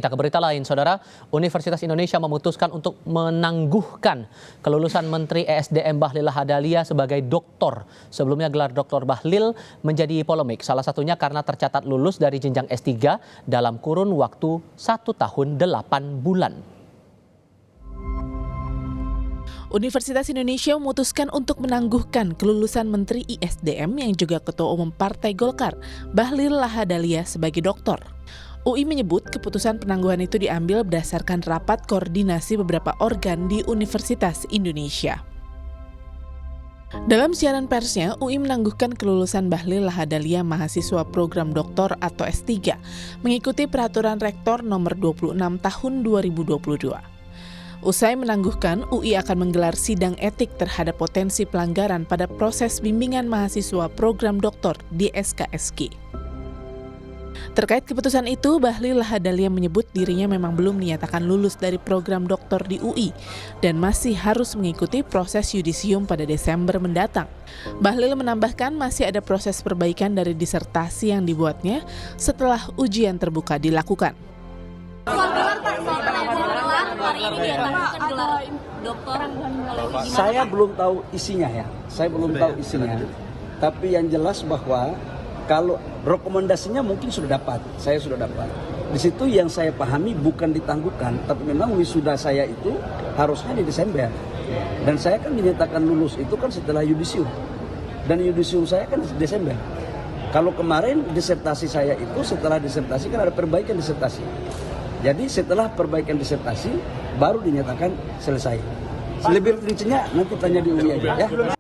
Kita ke berita lain, Saudara. Universitas Indonesia memutuskan untuk menangguhkan kelulusan Menteri ESDM Bahlil Lahadalia sebagai doktor. Sebelumnya gelar Dr. Bahlil menjadi polemik, salah satunya karena tercatat lulus dari jenjang S3 dalam kurun waktu 1 tahun 8 bulan. Universitas Indonesia memutuskan untuk menangguhkan kelulusan Menteri ISDM yang juga Ketua Umum Partai Golkar, Bahlil Lahadalia sebagai doktor. UI menyebut keputusan penangguhan itu diambil berdasarkan rapat koordinasi beberapa organ di Universitas Indonesia. Dalam siaran persnya, UI menangguhkan kelulusan Bahlil Lahadalia mahasiswa program doktor atau S3 mengikuti Peraturan Rektor Nomor 26 Tahun 2022. Usai menangguhkan, UI akan menggelar sidang etik terhadap potensi pelanggaran pada proses bimbingan mahasiswa program doktor di SKSG. Terkait keputusan itu, Bahlil Lahadalia menyebut dirinya memang belum dinyatakan lulus dari program doktor di UI dan masih harus mengikuti proses yudisium pada Desember mendatang. Bahlil menambahkan masih ada proses perbaikan dari disertasi yang dibuatnya setelah ujian terbuka dilakukan. Saya belum tahu isinya ya, tapi yang jelas bahwa kalau rekomendasinya mungkin sudah dapat, saya sudah dapat. Di situ yang saya pahami bukan ditangguhkan, tapi memang wisuda saya itu harusnya di Desember. Dan saya kan dinyatakan lulus itu kan setelah yudisium. Dan yudisium saya kan di Desember. Kalau kemarin disertasi saya itu setelah disertasi kan ada perbaikan disertasi. Jadi setelah perbaikan disertasi baru dinyatakan selesai. Lebih rincinya nanti tanya di UI aja ya.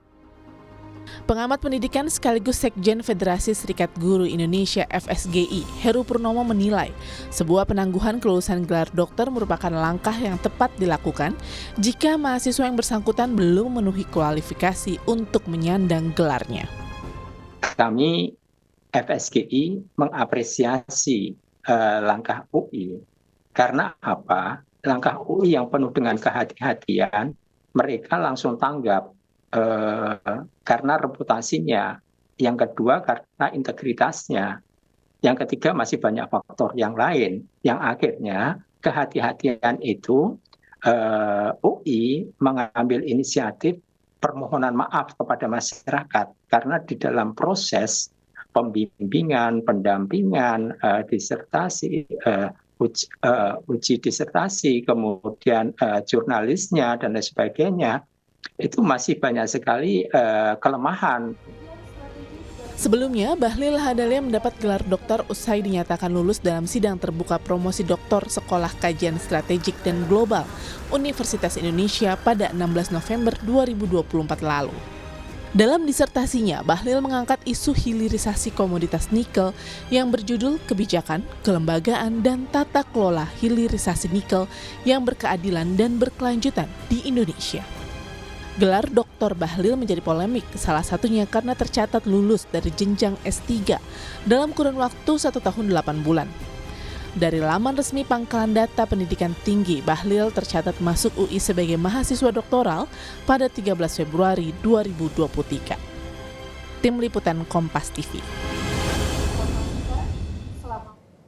Pengamat pendidikan sekaligus Sekjen Federasi Serikat Guru Indonesia FSGI, Heru Purnomo menilai sebuah penangguhan kelulusan gelar dokter merupakan langkah yang tepat dilakukan jika mahasiswa yang bersangkutan belum memenuhi kualifikasi untuk menyandang gelarnya. Kami FSGI mengapresiasi langkah UI karena apa? Langkah UI yang penuh dengan kehati-hatian, mereka langsung tanggap. Karena reputasinya, yang kedua karena integritasnya, yang ketiga masih banyak faktor yang lain, yang akhirnya kehati-hatian itu UI mengambil inisiatif permohonan maaf kepada masyarakat karena di dalam proses pembimbingan, pendampingan, disertasi, uji disertasi, kemudian jurnalisnya dan lain sebagainya, itu masih banyak sekali kelemahan. Sebelumnya, Bahlil Lahadalia mendapat gelar doktor usai dinyatakan lulus dalam sidang terbuka promosi doktor Sekolah Kajian Strategik dan Global Universitas Indonesia pada 16 November 2024 lalu. Dalam disertasinya, Bahlil mengangkat isu hilirisasi komoditas nikel yang berjudul Kebijakan, Kelembagaan, dan Tata Kelola Hilirisasi Nikel yang Berkeadilan dan Berkelanjutan di Indonesia. Gelar Dr. Bahlil menjadi polemik, salah satunya karena tercatat lulus dari jenjang S3 dalam kurun waktu 1 tahun 8 bulan. Dari laman resmi Pangkalan Data Pendidikan Tinggi, Bahlil tercatat masuk UI sebagai mahasiswa doktoral pada 13 Februari 2023. Tim Liputan Kompas TV.